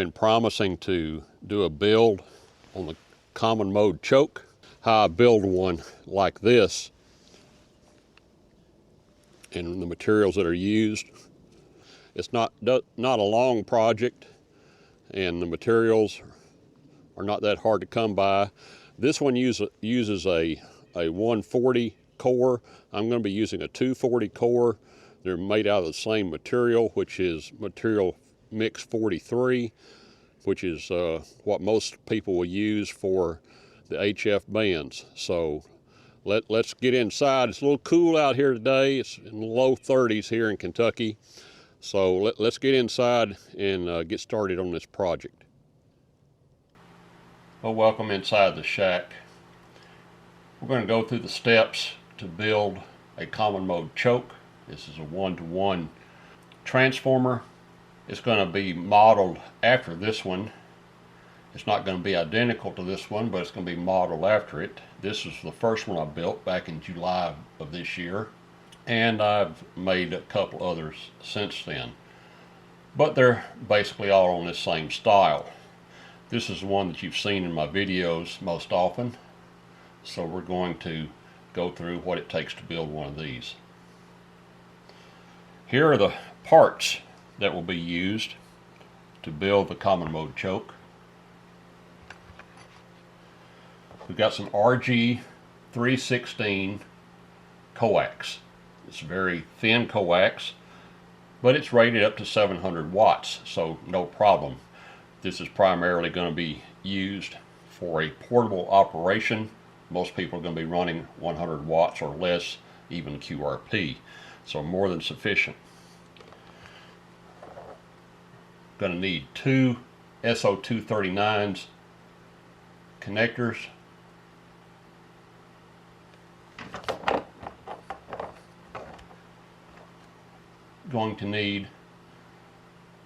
been promising to do a build on the common mode choke. How I build one like this and the materials that are used. It's not a long project, and the materials are not that hard to come by. This one uses a 140 core. I'm going to be using a 240 core. They're made out of the same material, which is material mix 43, which is what most people will use for the HF bands. So let's get inside. It's a little cool out here today. It's in the low 30s here in Kentucky. So let's get inside and get started on this project. Well, welcome inside the shack. We're going to go through the steps to build a common mode choke. This is a 1-to-1 transformer. It's going to be modeled after this one. It's not going to be identical to this one, but it's going to be modeled after it. This is the first one I built back in July of this year, and I've made a couple others since then. But they're basically all on this same style. This is the one that you've seen in my videos most often, so we're going to go through what it takes to build one of these. Here are the parts that will be used to build the common mode choke. We've got some RG 316 coax. It's a very thin coax, but it's rated up to 700 watts, so no problem. This is primarily going to be used for a portable operation. Most people are going to be running 100 watts or less, even QRP, so more than sufficient. Going to need two SO239s connectors. Going to need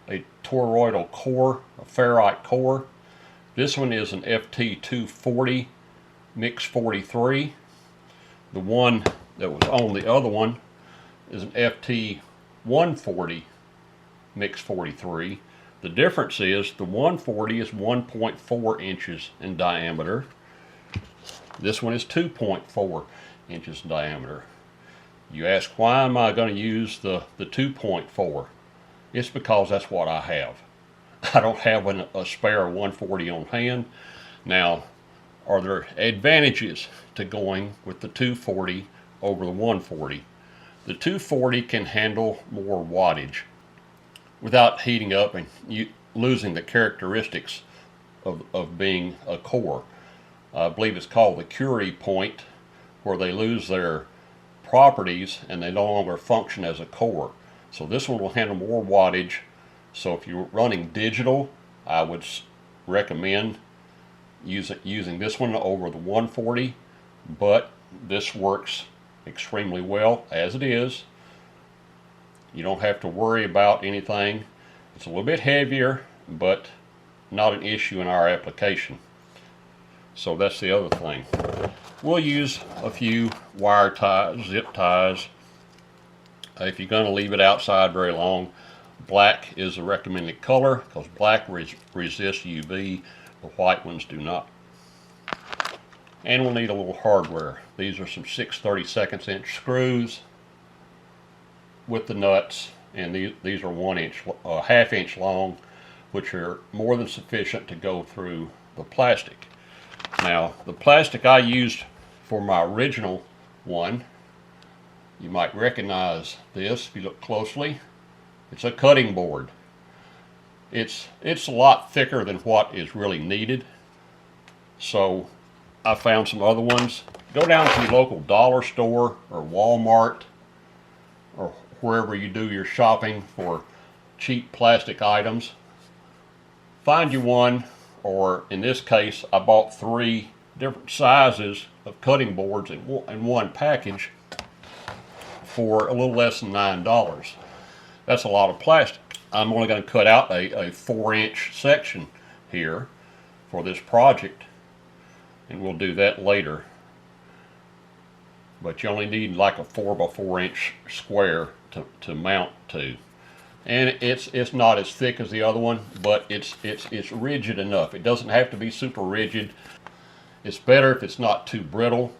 a toroidal core, a ferrite core. This one is an FT240 mix 43. The one that was on the other one is an FT140 mix 43. The difference is the 140 is 1.4 inches in diameter. This one is 2.4 inches in diameter. You ask, why am I going to use the 2.4? It's because that's what I have. I don't have a spare 140 on hand. Now, are there advantages to going with the 240 over the 140? The 240 can handle more wattage without heating up and losing the characteristics of being a core. I believe it's called the Curie point, where they lose their properties and they no longer function as a core. So this one will handle more wattage. So if you're running digital, I would recommend using this one over the 140, but this works extremely well as it is. You don't have to worry about anything. It's a little bit heavier, but not an issue in our application. So that's the other thing. We'll use a few wire ties, zip ties. If you're going to leave it outside very long, black is the recommended color because black resists UV, the white ones do not. And we'll need a little hardware. These are some 6/32 inch screws with the nuts, and these are half inch long, which are more than sufficient to go through the plastic. Now, the plastic I used for my original one, you might recognize this if you look closely. It's a cutting board. It's a lot thicker than what is really needed. So I found some other ones. Go down to your local dollar store or Walmart or wherever you do your shopping for cheap plastic items. Find you one, or in this case I bought 3 different sizes of cutting boards in one package for a little less than $9. That's a lot of plastic. I'm only going to cut out a 4-inch section here for this project, and we'll do that later. But you only need like a 4 by 4 inch square to mount to. and it's not as thick as the other one, but it's rigid enough. It doesn't have to be super rigid. It's better if it's not too brittle,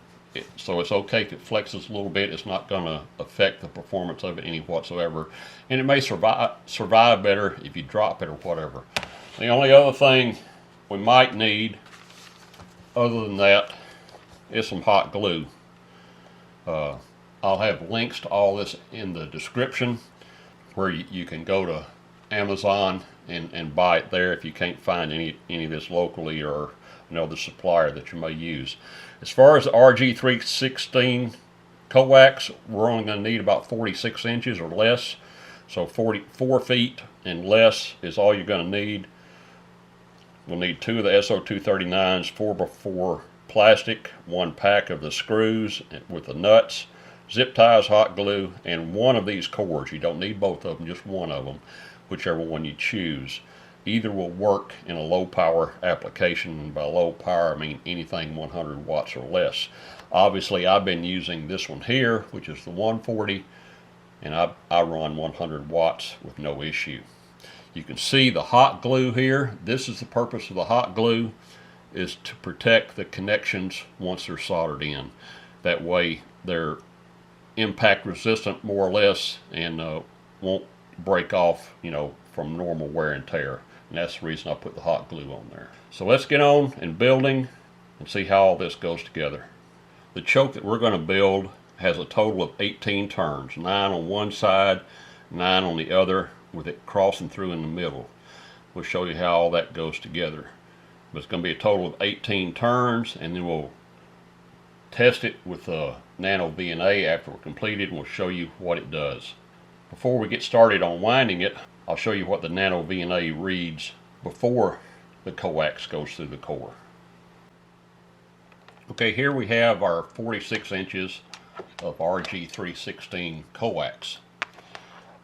so it's okay if it flexes a little bit. It's not going to affect the performance of it any whatsoever, and it may survive better if you drop it or whatever. The only other thing we might need, other than that, is some hot glue. I'll have links to all this in the description, where you can go to Amazon and buy it there if you can't find any of this locally, or another supplier that you may use. As far as the RG316 coax, we're only going to need about 46 inches or less, so 44 feet and less is all you're going to need. We'll need 2 of the SO239s 4x4 plastic, 1 pack of the screws with the nuts, zip ties, hot glue, and 1 of these cores. You don't need both of them, just 1 of them, whichever one you choose. Either will work in a low power application, and by low power I mean anything 100 watts or less. Obviously I've been using this one here, which is the 140, and I run 100 watts with no issue. You can see the hot glue here. This is the purpose of the hot glue, is to protect the connections once they're soldered in. That way they're impact resistant more or less, and won't break off, from normal wear and tear. And that's the reason I put the hot glue on there. So let's get on and building and see how all this goes together. The choke that we're going to build has a total of 18 turns, 9 on one side, 9 on the other, with it crossing through in the middle. We'll show you how all that goes together. But it's going to be a total of 18 turns, and then we'll test it with nano VNA after we're completed, and we'll show you what it does. Before we get started on winding it, I'll show you what the nano VNA reads before the coax goes through the core. Okay, here we have our 46 inches of RG316 coax.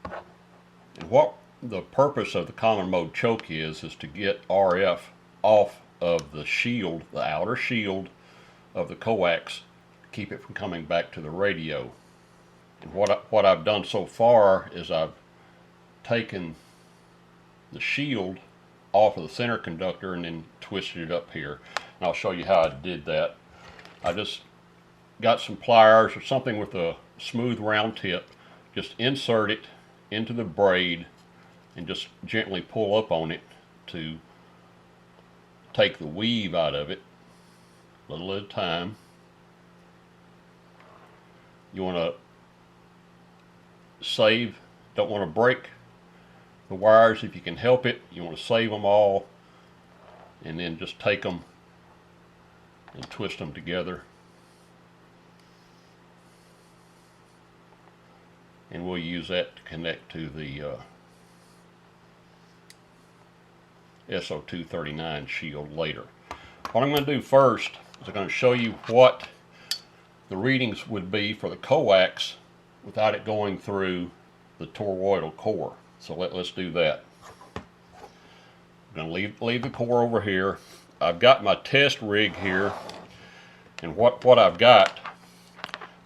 And what the purpose of the common mode choke is to get RF off of the shield, the outer shield of the coax, keep it from coming back to the radio. And what I've done so far is I've taken the shield off of the center conductor and then twisted it up here. And I'll show you how I did that. I just got some pliers or something with a smooth round tip, just insert it into the braid and just gently pull up on it to take the weave out of it, a little at a time. You want to save, don't want to break the wires if you can help it. You want to save them all, and then just take them and twist them together. And we'll use that to connect to the SO239 shield later. What I'm going to do first is I'm going to show you what the readings would be for the coax without it going through the toroidal core. So let's do that. I'm going to leave the core over here. I've got my test rig here, and what I've got,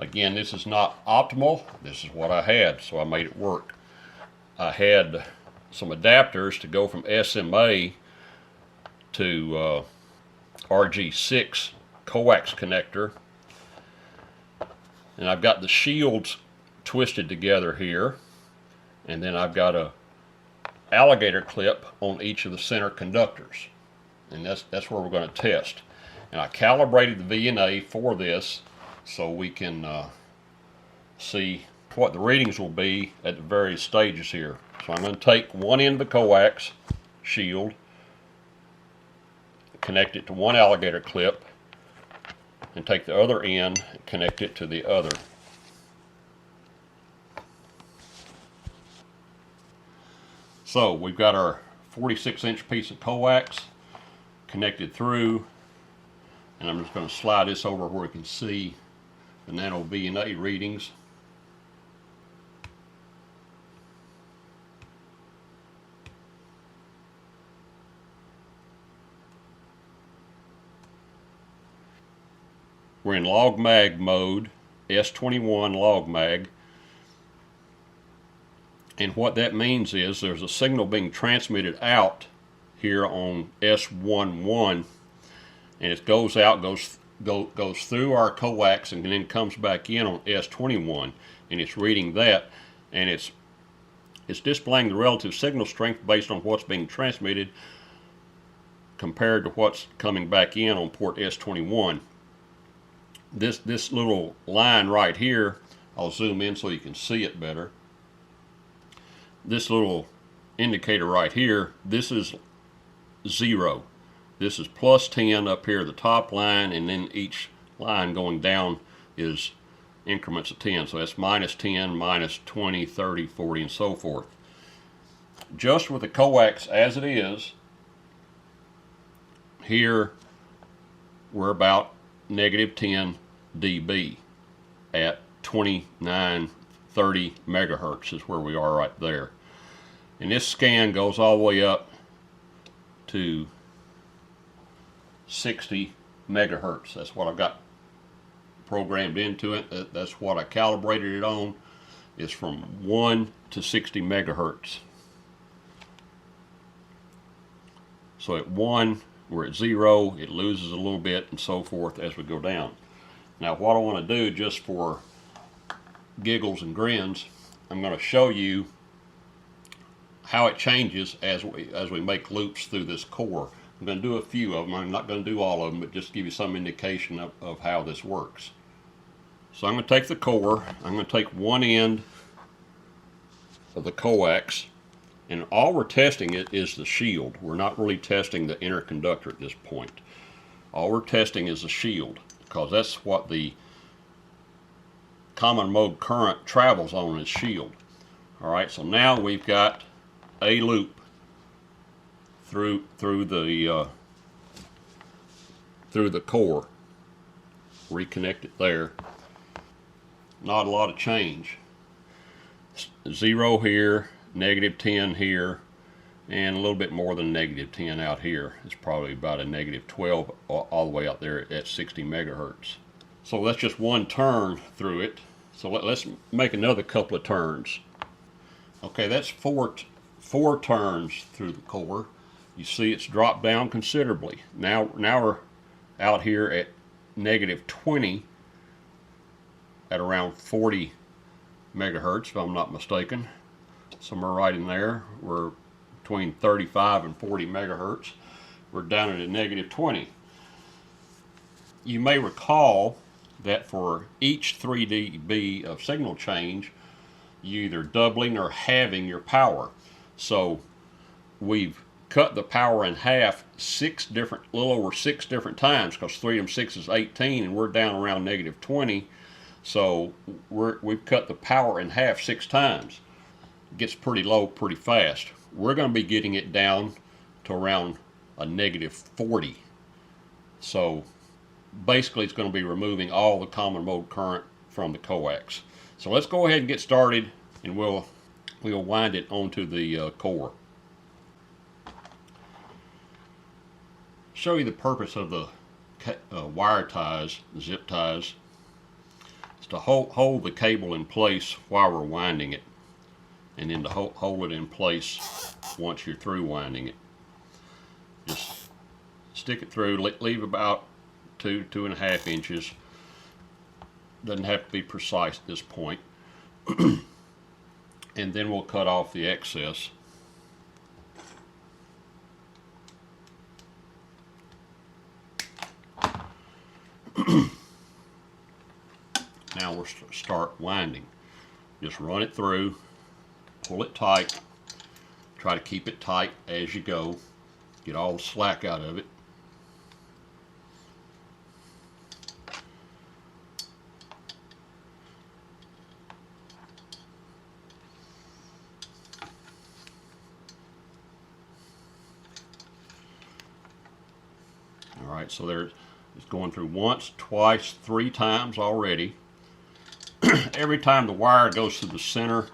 again, this is not optimal. This is what I had, so I made it work. I had some adapters to go from SMA to RG6 coax connector, and I've got the shields twisted together here, and then I've got a alligator clip on each of the center conductors, and that's where we're going to test. And I calibrated the VNA for this so we can see what the readings will be at the various stages here. So I'm going to take one end of the coax shield, connect it to one alligator clip, and take the other end and connect it to the other. So we've got our 46-inch piece of coax connected through, and I'm just going to slide this over where we can see the nano VNA readings. We're in log mag mode, S21 log mag. And what that means is there's a signal being transmitted out here on S11, and it goes out, goes through our coax, and then comes back in on S21, and it's reading that, and it's displaying the relative signal strength based on what's being transmitted compared to what's coming back in on port S21. This little line right here, I'll zoom in so you can see it better. This little indicator right here, this is 0. This is plus 10 up here, the top line, and then each line going down is increments of 10. So that's minus 10, minus 20, 30, 40, and so forth. Just with the coax as it is, here we're about negative 10 dB at 29, 30 megahertz is where we are right there. And this scan goes all the way up to 60 megahertz. That's what I've got programmed into it. That's what I calibrated it on. It's from 1 to 60 megahertz. So at 1, we're at 0, it loses a little bit and so forth as we go down. Now what I want to do, just for giggles and grins, I'm going to show you how it changes as we make loops through this core. I'm going to do a few of them. I'm not going to do all of them, but just give you some indication of how this works. So I'm going to take the core, I'm going to take one end of the coax, and all we're testing it is the shield. We're not really testing the inner conductor at this point. All we're testing is the shield, because that's what the common mode current travels on, is shield. Alright, so now we've got a loop through the core. Reconnect it there. Not a lot of change. 0 here, negative 10 here, and a little bit more than negative 10 out here. It's probably about a negative 12 all the way out there at 60 megahertz. So that's just one turn through it. So let's make another couple of turns. Okay, that's four turns through the core. You see it's dropped down considerably. Now we're out here at negative 20 at around 40 megahertz, if I'm not mistaken. Somewhere right in there. We're between 35 and 40 megahertz. We're down at a negative 20. You may recall that for each 3 dB of signal change, you're either doubling or halving your power. So we've cut the power in half little over six different times, because 3 and 6 is 18, and we're down around negative 20. So we've cut the power in half 6 times. It gets pretty low pretty fast. We're going to be getting it down to around a negative 40. So basically it's going to be removing all the common mode current from the coax. So let's go ahead and get started, and we'll wind it onto the core. Show you the purpose of the wire ties, zip ties. It's to hold the cable in place while we're winding it, and then to hold it in place once you're through winding it. Just stick it through, leave about 2.5 inches. Doesn't have to be precise at this point. And then we'll cut off the excess. Now we'll start winding. Just run it through, pull it tight, try to keep it tight as you go, get all the slack out of it. Alright, so it's going through once, twice, 3 times already. Every time the wire goes to the center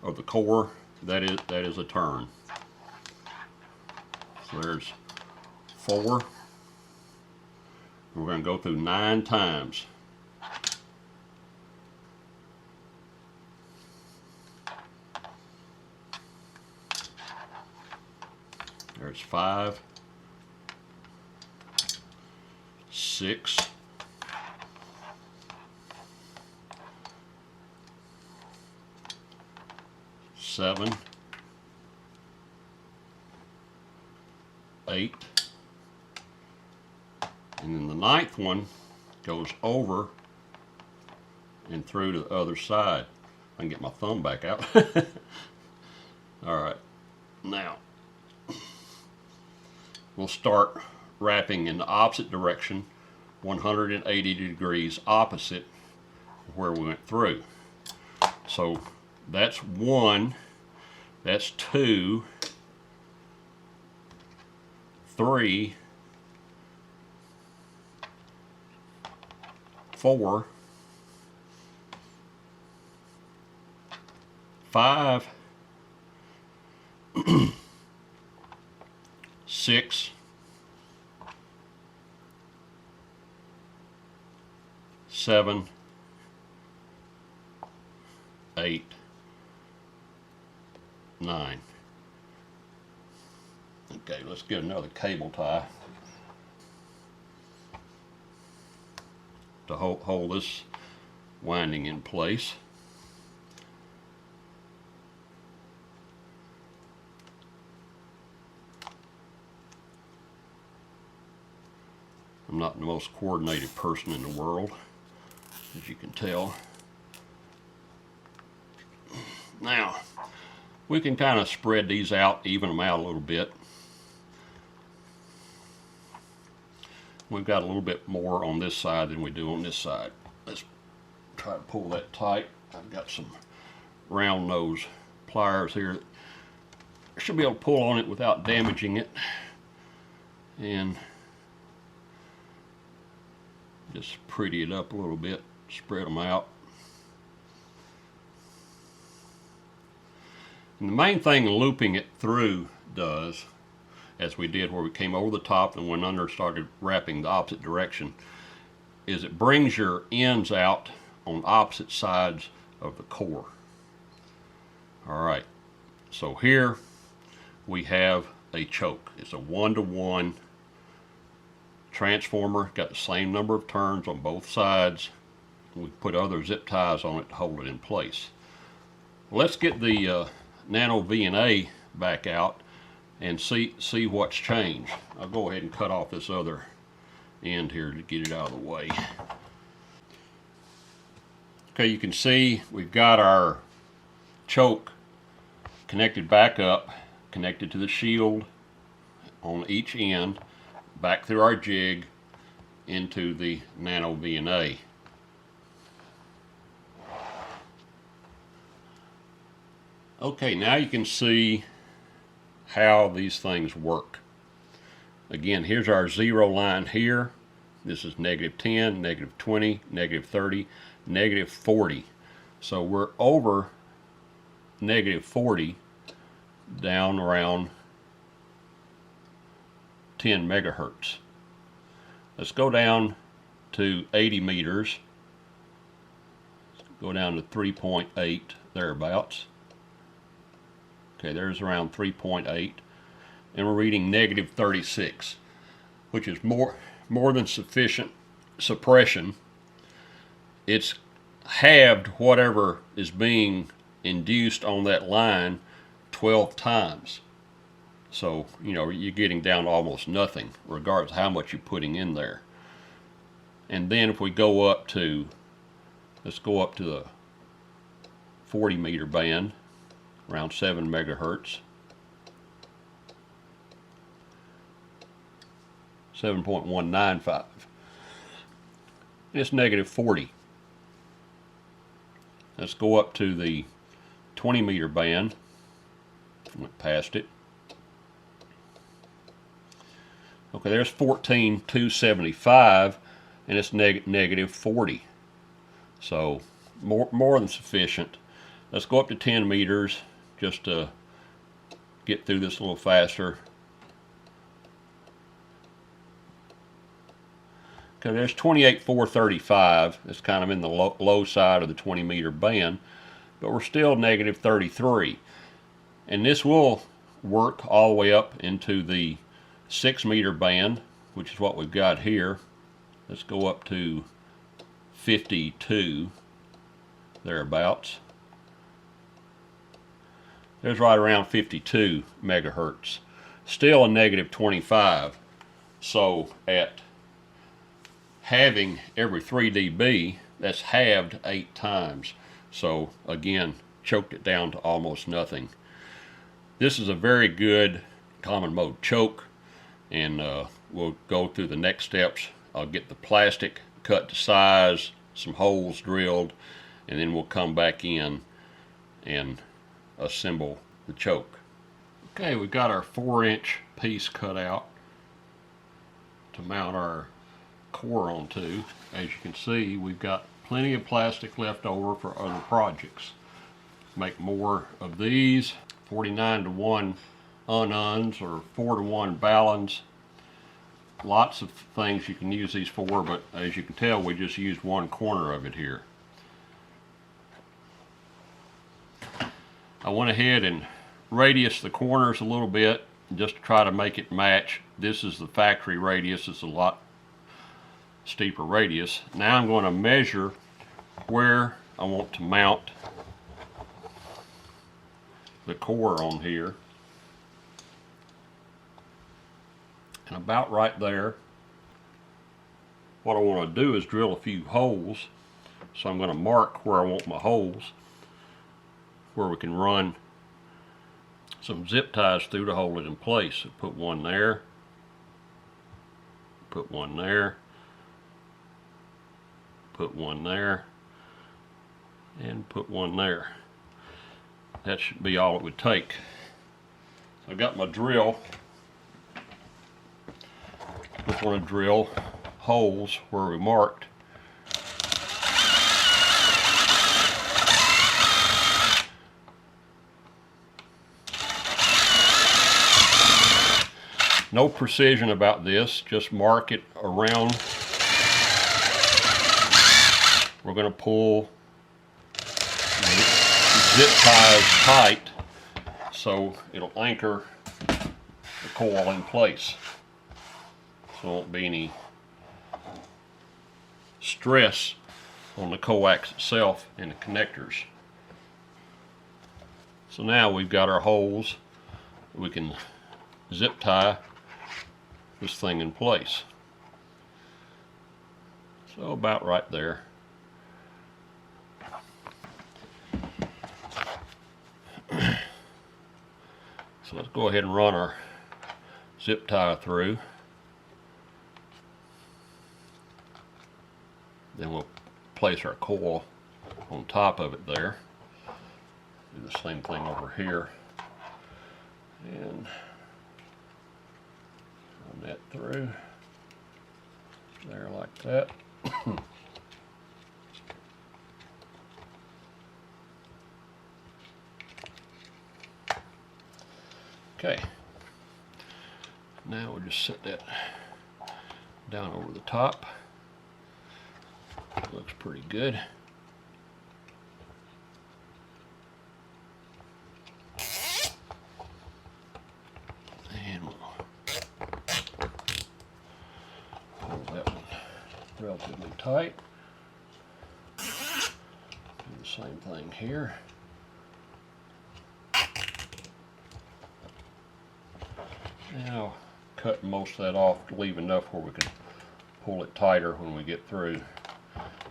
of the core, that is a turn. So there's 4. We're going to go through 9 times. There's 5, 6, 7, 8, and then the 9th one goes over and through to the other side. I can get my thumb back out. All right, now we'll start wrapping in the opposite direction, 180 degrees opposite where we went through. So that's 1, that's 2, 3, 4, 5, 6, 7, 8, 9. Okay, let's get another cable tie to hold this winding in place. I'm not the most coordinated person in the world, as you can tell. Now, we can kind of spread these out, even them out a little bit. We've got a little bit more on this side than we do on this side. Let's try to pull that tight. I've got some round nose pliers here. I should be able to pull on it without damaging it. And just pretty it up a little bit, spread them out. And the main thing looping it through does, as we did where we came over the top and went under and started wrapping the opposite direction, is it brings your ends out on opposite sides of the core. Alright, so here we have a choke. It's a 1-to-1 transformer, got the same number of turns on both sides. We put other zip ties on it to hold it in place. Let's get the nano VNA back out and see what's changed. I'll go ahead and cut off this other end here to get it out of the way. Okay, you can see we've got our choke connected back up, connected to the shield on each end, back through our jig into the nano VNA. Okay, now you can see how these things work. Again, here's our 0 line here. This is -10, -20, -30, -40. So we're over -40 down around 10 megahertz. Let's go down to 80 meters. Let's go down to 3.8 thereabouts. Okay, there's around 3.8, and we're reading -36, which is more than sufficient suppression. It's halved whatever is being induced on that line 12 times. So, you know, you're getting down to almost nothing, regardless of how much you're putting in there. And then if we go up to, let's go up to the 40 meter band, around 7 megahertz. 7.195. It's -40. Let's go up to the 20 meter band. Went past it. Okay, there's 14,275, and it's -40. So more than sufficient. Let's go up to 10 meters just to get through this a little faster. Okay, there's 28,435. It's kind of in the low side of the 20 meter band, but we're still -33. And this will work all the way up into the 6-meter band, which is what we've got here. Let's go up to 52, thereabouts. There's right around 52 megahertz. Still a negative 25. So at halving every 3 dB, that's halved 8 times. So again, choked it down to almost nothing. This is a very good common mode choke, and we'll go through the next steps. I'll get the plastic cut to size, some holes drilled, and then we'll come back in and assemble the choke. Okay, we've got our 4-inch piece cut out to mount our core onto. As you can see, we've got plenty of plastic left over for other projects. Make more of these 49-to-1 un-uns or 4-to-1 ballons. Lots of things you can use these for, but as you can tell, we just used one corner of it here. I went ahead and radiused the corners a little bit just to try to make it match. This is the factory radius. It's a lot steeper radius. Now I'm going to measure where I want to mount the core on here. And about right there. What I want to do is drill a few holes. So I'm going to mark where I want my holes, where we can run some zip ties through to hold it in place. So put one there, put one there, put one there, and put one there. That should be all it would take. So I've got my drill. Just want to drill holes where we marked. No precision about this, just mark it around. We're going to pull zip ties tight so it'll anchor the coil in place. So there won't be any stress on the coax itself and the connectors. So now we've got our holes. We can zip tie this thing in place. So about right there. So let's go ahead and run our zip tie through. Then we'll place our coil on top of it there. Do the same thing over here. And run that through there like that. Okay, now we'll just set that down over the top. Looks pretty good. And we'll pull that one relatively tight. Do the same thing here. Now cut most of that off to leave enough where we can pull it tighter when we get through.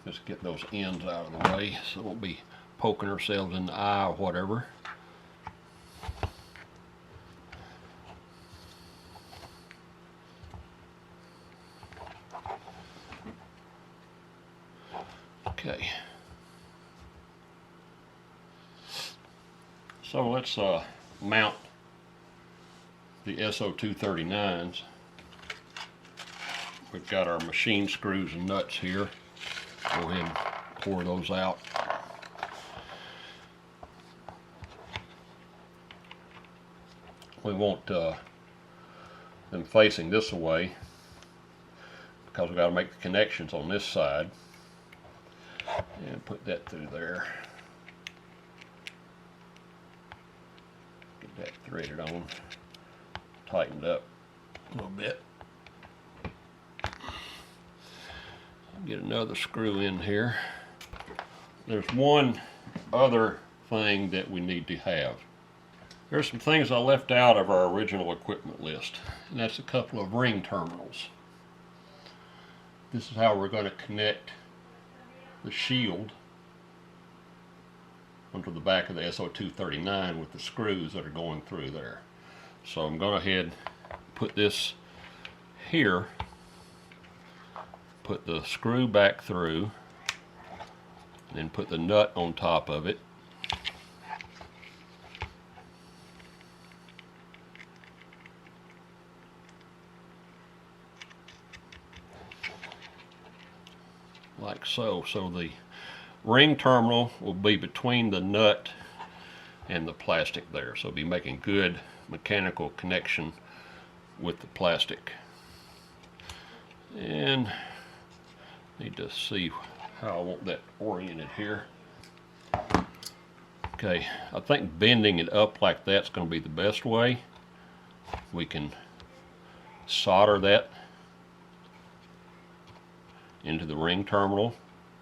Just get those ends out of the way so we won't be poking ourselves in the eye or whatever. Okay. So let's mount the SO239s. We've got our machine screws and nuts here. Go ahead and pour those out. We want them facing this way because we've got to make the connections on this side. And put that through there. Get That threaded on, tightened up a little bit. I'll get another screw in here. There's one other thing that we need to have. There's some things I left out of our original equipment list, and that's a couple of ring terminals. This is how we're going to connect the shield onto the back of the SO239 with the screws that are going through there. So I'm going to ahead put this here, put the screw back through, then put the nut on top of it. Like so. So the ring terminal will be between the nut and the plastic there. So it'll be making good mechanical connection with the plastic. And need to see how I want that oriented here. Okay, I think bending it up like that's going to be the best way. We can solder that into the ring terminal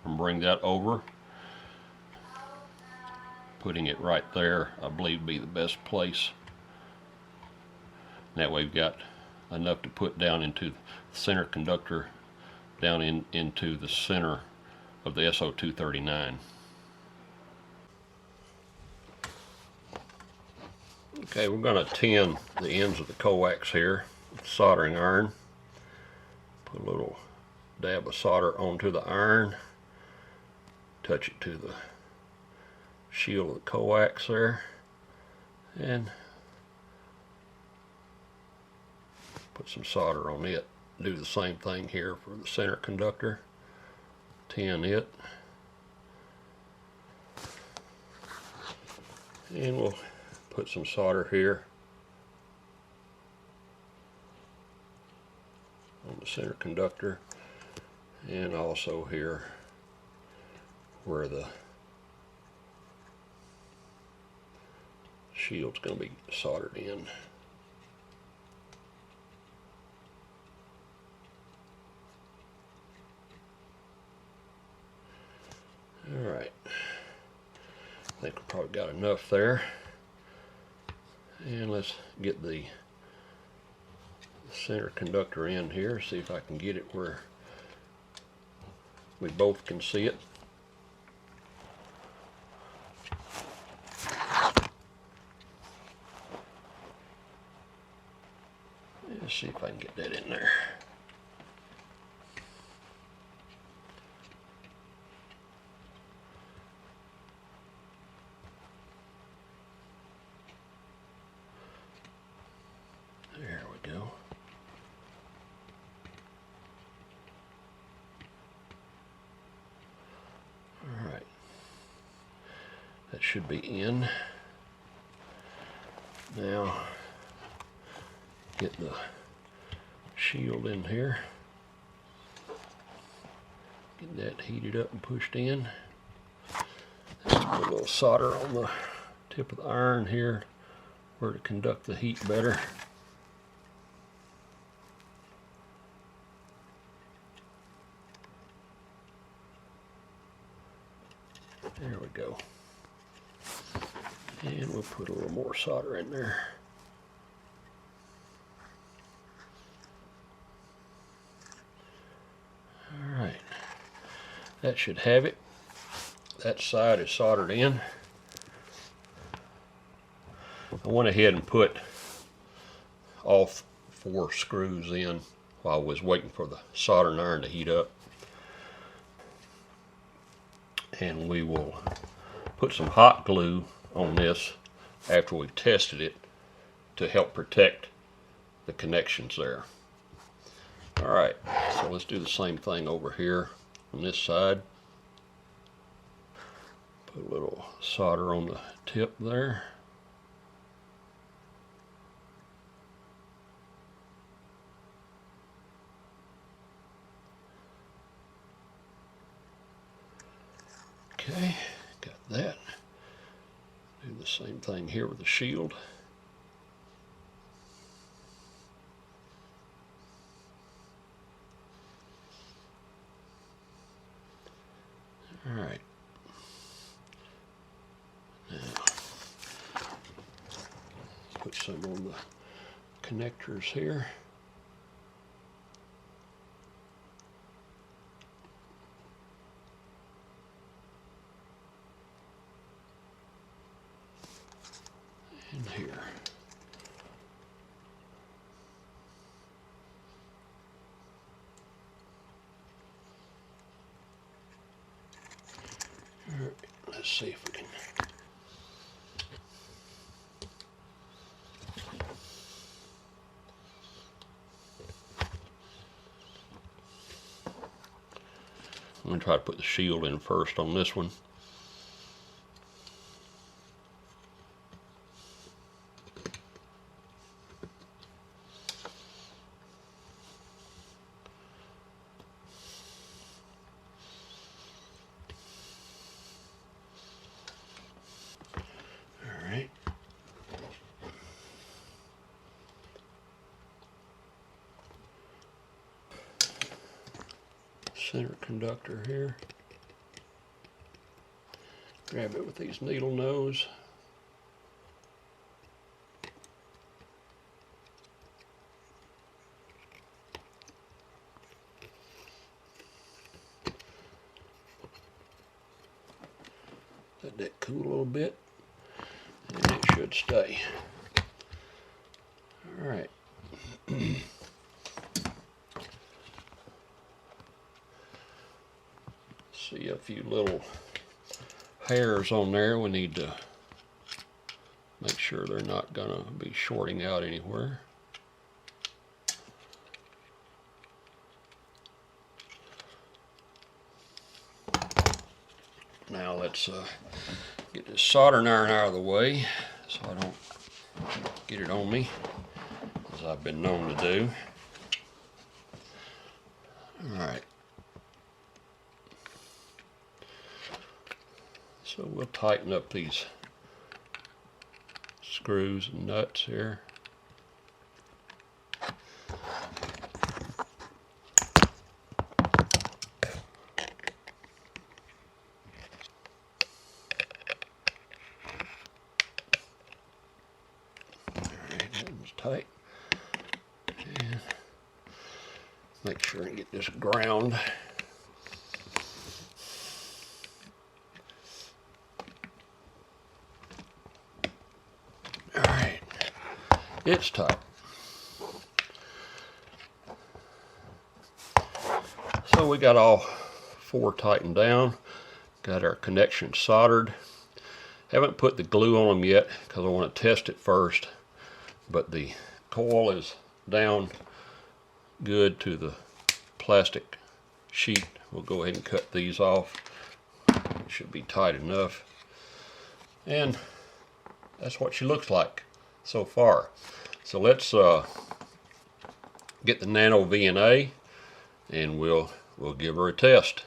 and bring that over. Putting it right there, I believe, would be the best place. That way we've got enough to put down into the center conductor, down into the center of the SO239. Okay, we're going to tin the ends of the coax here with soldering iron. Put a little dab of solder onto the iron, touch it to the shield of the coax there, and put some solder on it. Do the same thing here for the center conductor. Tin it, and we'll put some solder here on the center conductor, and also here where the shield's going to be soldered in. Alright, I think we probably got enough there. And let's get the center conductor in here, see if I can get it where we both can see it. Let's see if I can get that in there. There we go. All right. That should be in. Now, get the shield in here. Get that heated up and pushed in. Let's put a little solder on the tip of the iron here where to conduct the heat better. There we go. And we'll put a little more solder in there. Alright. That should have it. That side is soldered in. I went ahead and put all 4 screws in while I was waiting for the soldering iron to heat up. And we will put some hot glue on this after we've tested it to help protect the connections there. Alright, so let's do the same thing over here on this side. Put a little solder on the tip there. Okay, got that. Do the same thing here with the shield. some on the connectors here. And here. All right, let's see if we can. I'm going to try to put the shield in first on this one. All right. Center conductor here. Grab it with these needle nose. Let that cool a little bit, and it should stay. All right. See a few little hairs on there. We need to make sure they're not gonna be shorting out anywhere. Now let's get this soldering iron out of the way so I don't get it on me, as I've been known to do. All right. So we'll tighten up these screws and nuts here. Alright, that one's tight. And make sure and get this ground. It's tight. So we got all four tightened down. Got our connections soldered. Haven't put the glue on them yet because I want to test it first. But the coil is down good to the plastic sheet. We'll go ahead and cut these off. It should be tight enough. And that's what she looks like so far. So let's get the Nano VNA and we'll give her a test.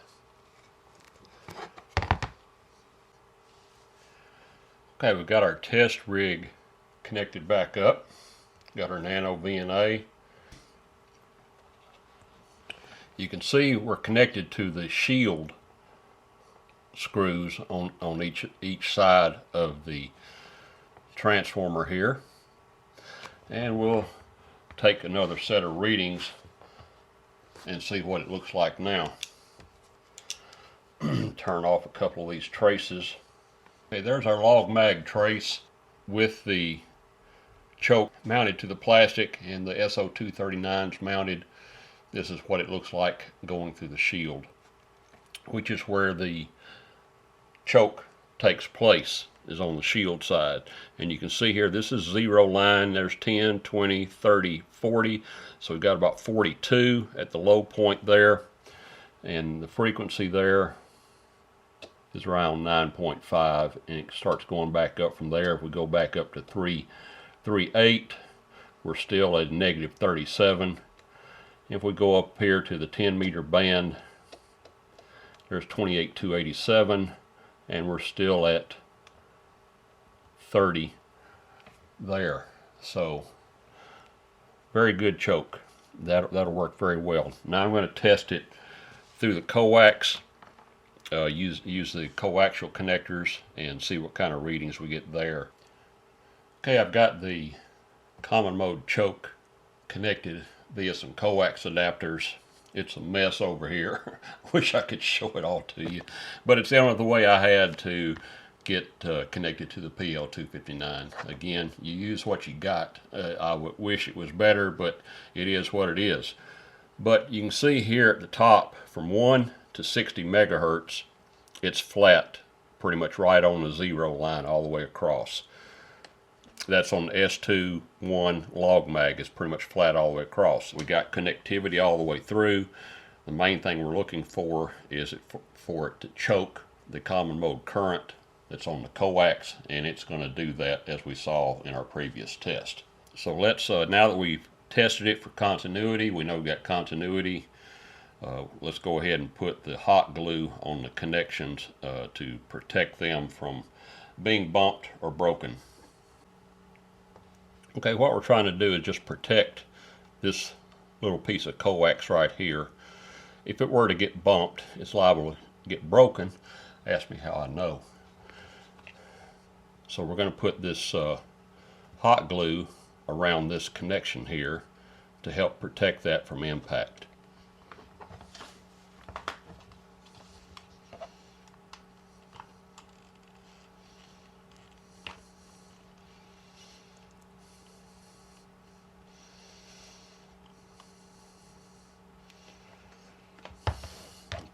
Okay, we've got our test rig connected back up. Got our Nano VNA. You can see we're connected to the shield screws on each side of the transformer here, and we'll take another set of readings and see what it looks like now. Turn off a couple of these traces. Okay, there's our log mag trace with the choke mounted to the plastic and the SO239s mounted. This is what it looks like going through the shield, which is where the choke takes place, is on the shield side. And you can see here, this is zero line. There's 10, 20, 30, 40. So we've got about 42 at the low point there. And the frequency there is around 9.5. And it starts going back up from there. If we go back up to 3.8, we're still at negative 37. If we go up here to the 10 meter band, there's 28,287. And we're still at 30 there. So very good choke. That'll work very well. Now I'm going to test it through the coax. Use the coaxial connectors and see what kind of readings we get there. Okay, I've got the common mode choke connected via some coax adapters. It's a mess over here. Wish I could show it all to you, but it's the only way I had to get connected to the PL259. Again, you use what you got. I would wish it was better, but it is what it is. But you can see here at the top, from 1 to 60 megahertz, it's flat, pretty much right on the zero line all the way across. That's on the S2-1 log mag. It's pretty much flat all the way across. We got connectivity all the way through. The main thing we're looking for is for it to choke the common mode current that's on the coax, and it's going to do that as we saw in our previous test. So let's, now that we've tested it for continuity, we know we've got continuity, let's go ahead and put the hot glue on the connections to protect them from being bumped or broken. Okay, what we're trying to do is just protect this little piece of coax right here. If it were to get bumped, it's liable to get broken. Ask me how I know. So we're going to put this hot glue around this connection here to help protect that from impact.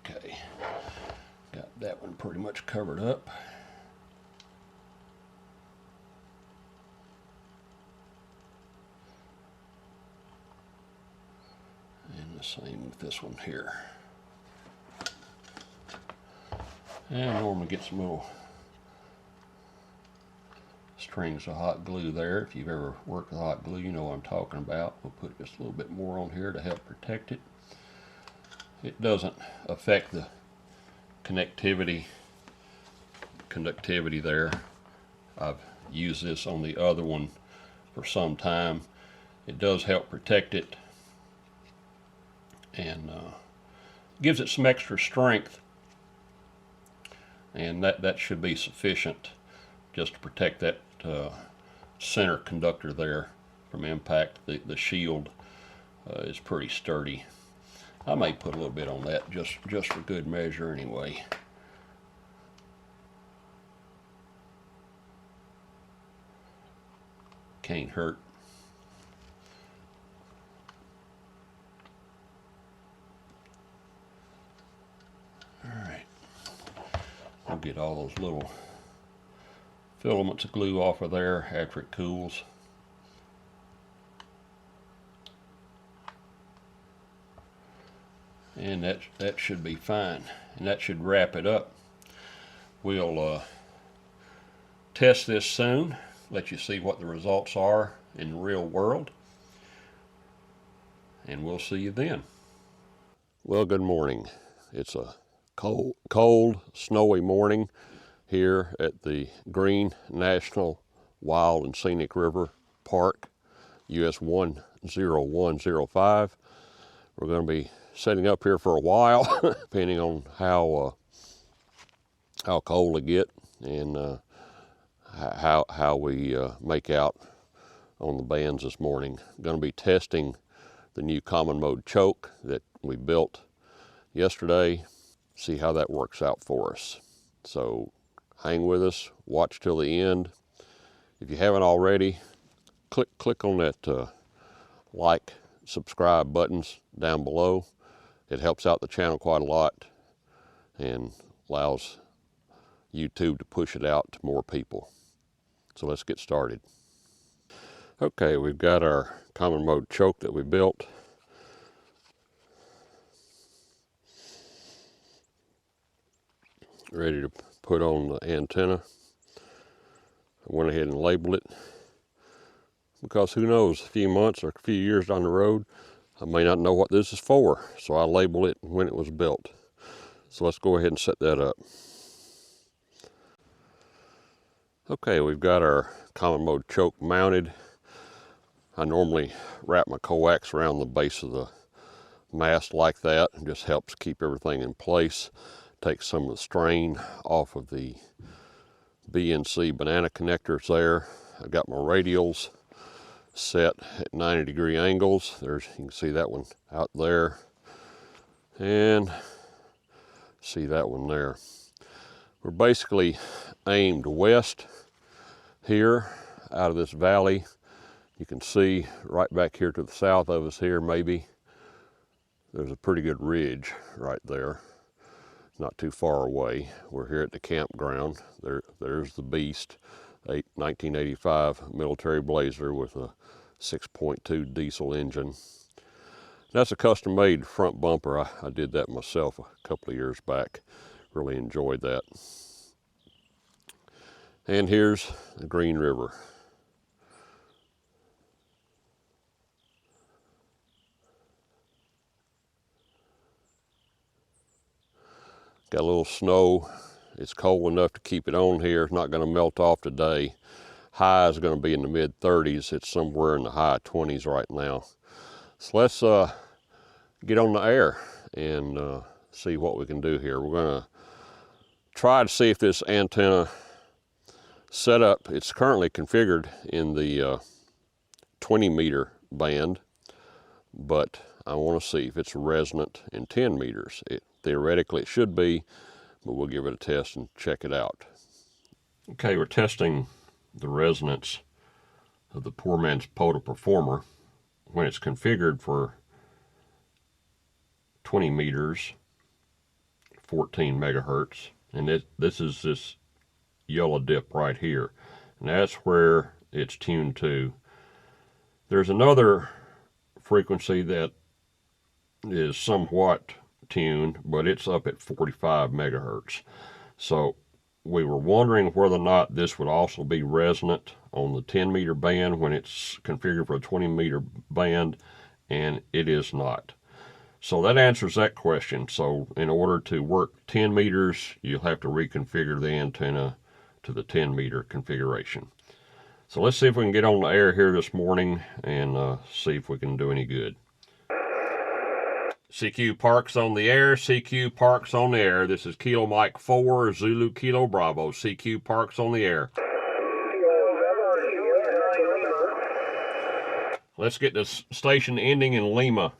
Okay, got that one pretty much covered up. Same with this one here. And I normally get some little strings of hot glue there. If you've ever worked with hot glue, you know what I'm talking about. We'll put just a little bit more on here to help protect it. It doesn't affect the conductivity there. I've used this on the other one for some time. It does help protect it, and gives it some extra strength, and that should be sufficient just to protect that center conductor there from impact. The shield is pretty sturdy. I may put a little bit on that just for good measure anyway. Can't hurt. We'll get all those little filaments of glue off of there after it cools. And that should be fine, and that should wrap it up. We'll test this soon, let you see what the results are in the real world, and we'll see you then. Well, good morning. It's a cold, snowy morning here at the Green National Wild and Scenic River Park, US 10105. We're going to be setting up here for a while, depending on how cold it gets and how we make out on the bands this morning. I'm going to be testing the new common mode choke that we built yesterday. See how that works out for us. So hang with us, watch till the end. If you haven't already, click on that like, subscribe buttons down below. It helps out the channel quite a lot and allows YouTube to push it out to more people. So let's get started. Okay, we've got our common mode choke that we built. Ready to put on the antenna. I went ahead and labeled it because who knows, a few months or a few years down the road, I may not know what this is for. So I labeled it when it was built. So let's go ahead and set that up. Okay, we've got our common mode choke mounted. I normally wrap my coax around the base of the mast like that. It just helps keep everything in place. Take some of the strain off of the BNC banana connectors there. I've got my radials set at 90-degree angles. There's, you can see that one out there, and see that one there. We're basically aimed west here out of this valley. You can see right back here to the south of us here, maybe, there's a pretty good ridge right there, not too far away. We're here at the campground. There's the Beast, 1985 military Blazer with a 6.2 diesel engine. That's a custom-made front bumper. I did that myself a couple of years back. Really enjoyed that. And here's the Green River. Got a little snow. It's cold enough to keep it on here. It's not going to melt off today. High is going to be in the mid-30s. It's somewhere in the high 20s right now. So let's get on the air and see what we can do here. We're going to try to see if this antenna setup, it's currently configured in the 20-meter band, but I want to see if it's resonant in 10 meters. Theoretically, it should be, but we'll give it a test and check it out. Okay, we're testing the resonance of the poor man's POTA Performer when it's configured for 20 meters, 14 megahertz, and this is this yellow dip right here, and that's where it's tuned to. There's another frequency that is somewhat tuned, but it's up at 45 megahertz. So we were wondering whether or not this would also be resonant on the 10 meter band when it's configured for a 20 meter band, and it is not. So that answers that question. So in order to work 10 meters, you'll have to reconfigure the antenna to the 10 meter configuration. So let's see if we can get on the air here this morning and see if we can do any good. CQ Parks on the air, CQ Parks on the air. This is Kilo Mike 4, Zulu Kilo Bravo. CQ Parks on the air. Let's get this station ending in Lima.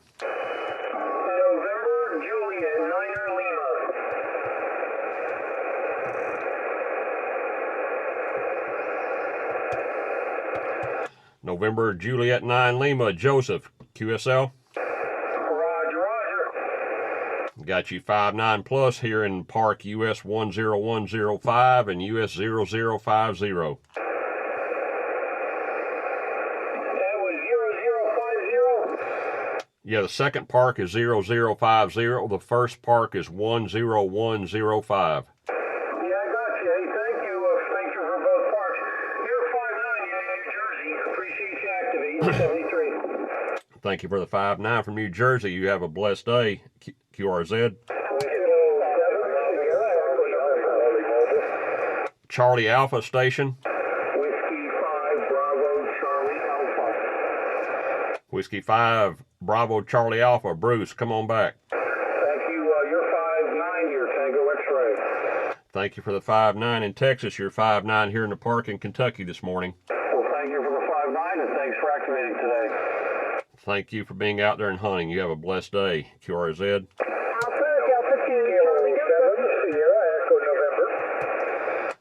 November Juliet 9 Lima. November Juliet 9 Lima, Joseph, QSL. Got you 5-9 plus here in Park US 10105 and US 0050. That was 0050? Yeah, the second park is 0050. The first park is 10105. Yeah, I got you. Hey, thank you for both parks. You're 5-9 in New Jersey. Appreciate you activating 73. Thank you for the 5-9 from New Jersey. You have a blessed day, QRZ. Charlie Alpha Station. Whiskey 5 Bravo Charlie Alpha. Whiskey 5 Bravo Charlie Alpha. Bruce, come on back. Thank you. You're 5-9 here. Tango X-ray. Thank you for the 5-9 in Texas. You're 5-9 here in the park in Kentucky this morning. Well, thank you for the 5-9 and thanks for activating today. Thank you for being out there and hunting. You have a blessed day, QRZ.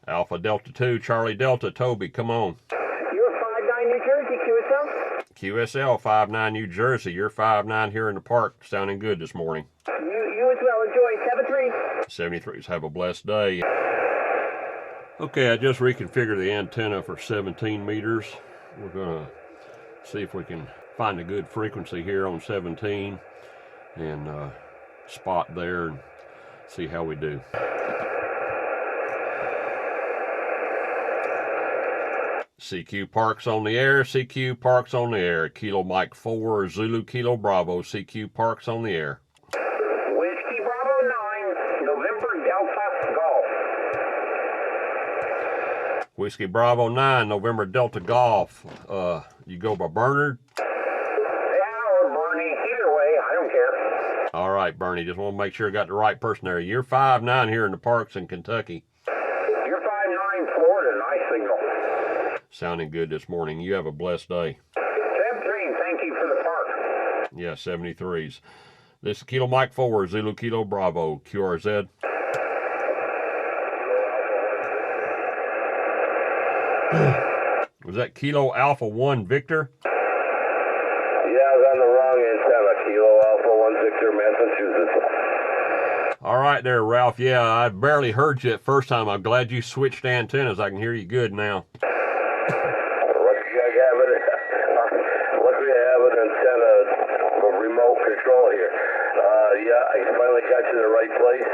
Alpha Delta 2, Charlie Delta, Toby, come on. You're 5-9 New Jersey, QSL. QSL 5-9 New Jersey. You're 5-9 here in the park. Sounding good this morning. You as well. Enjoy. 73. 73s. Have a blessed day. Okay, I just reconfigured the antenna for 17 meters. We're going to see if we can find a good frequency here on 17 and spot there and see how we do. CQ Parks on the air, CQ Parks on the air. Kilo Mike 4, Zulu Kilo Bravo, CQ Parks on the air. Whiskey Bravo 9, November Delta Golf. Whiskey Bravo 9, November Delta Golf. You go by Bernard? Yeah, or Bernie. Either way, I don't care. All right, Bernie, just want to make sure I got the right person there. You're 5-9 here in the parks in Kentucky. You're 5-9 Florida, nice signal. Sounding good this morning. You have a blessed day. Yeah, 73s. This is Kilo Mike 4, Zulu Kilo Bravo, QRZ. Was that Kilo Alpha 1 Victor? Yeah, I was on the wrong antenna. Kilo Alpha 1 Victor, Massachusetts. All right there, Ralph. Yeah, I barely heard you at first time. I'm glad you switched antennas. I can hear you good now. Luckily I have an antenna remote control here. Yeah, I finally got you in the right place.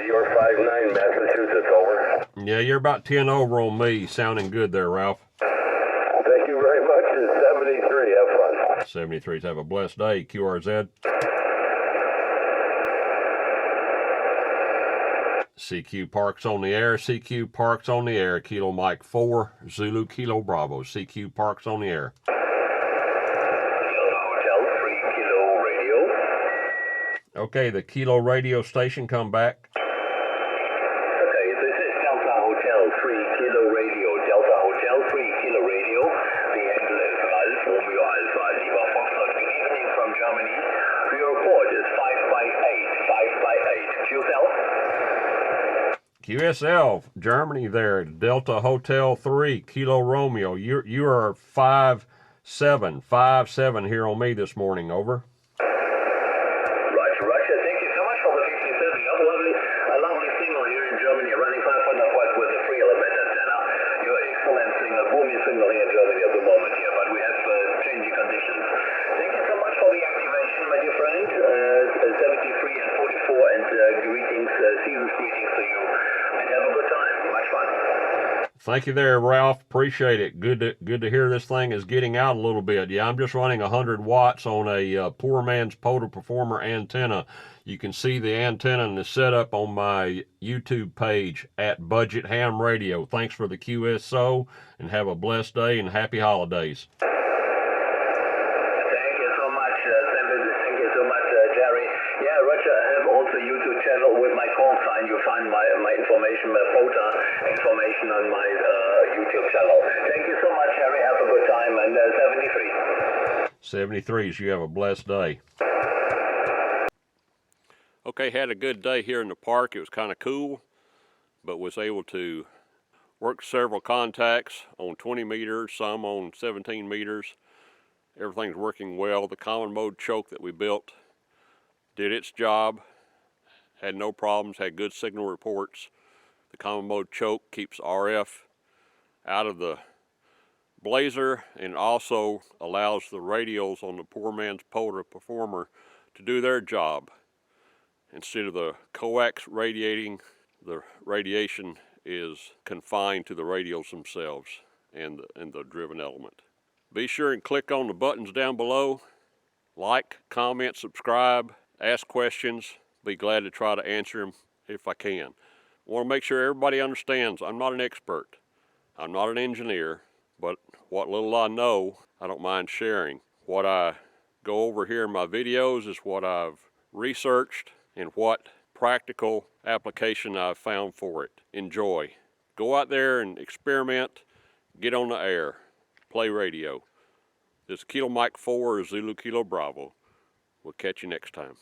You're 5'9", Massachusetts, over. Yeah, you're about 10 over on me. Sounding good there, Ralph. Thank you very much. It's 73. Have fun. 73s. Have a blessed day, QRZ. CQ Parks on the air. CQ Parks on the air. Kilo Mike 4, Zulu Kilo Bravo. CQ Parks on the air. Hotel 3 Kilo Radio. Okay, the Kilo radio station, come back. Okay, this is Delta Hotel 3 Kilo Radio. Delta Hotel 3 Kilo Radio. The handle is Ralph Romeo Alpha Lima Foxtrot. Good evening from Germany. Your port is 5x8. QSL. QSL, Germany there. Delta Hotel 3, Kilo Romeo. You are 5'7" here on me this morning, over. Roger. Thank you so much for the 5030. A lovely signal here in Germany, running 500 watts with a free element antenna. Your excellent signal, booming signal here in Germany at the moment here, but we have changing conditions. Thank you so much for the activation, my dear friend. 73 and 44, and greetings, season's greetings to you, and have a good time. Much fun. Thank you there, Ralph. Appreciate it. Good to hear this thing is getting out a little bit. Yeah, I'm just running 100 watts on a poor man's POTA Performer antenna. You can see the antenna and the setup on my YouTube page at Budget Ham Radio. Thanks for the QSO, and have a blessed day and happy holidays. Thank you so much, thank you so much, Jerry. Yeah, Roger, I have also a YouTube channel with my call sign. You find my information, my POTA information on my YouTube channel. Thank you so much, Harry. Have a good time. And 73. 73s, you have a blessed day. Okay, had a good day here in the park. It was kind of cool, but was able to work several contacts on 20 meters, some on 17 meters. Everything's working well. The common mode choke that we built did its job, had no problems, had good signal reports. The common mode choke keeps RF out of the blazer and also allows the radials on the poor man's POTA Performer to do their job. Instead of the coax radiating, the radiation is confined to the radials themselves and the driven element. Be sure and click on the buttons down below. Like, comment, subscribe, ask questions. Be glad to try to answer them if I can. I want to make sure everybody understands I'm not an expert. I'm not an engineer, but what little I know, I don't mind sharing. What I go over here in my videos is what I've researched and what practical application I've found for it. Enjoy. Go out there and experiment, get on the air, play radio. This is Kilo Mike 4, Zulu Kilo Bravo. We'll catch you next time.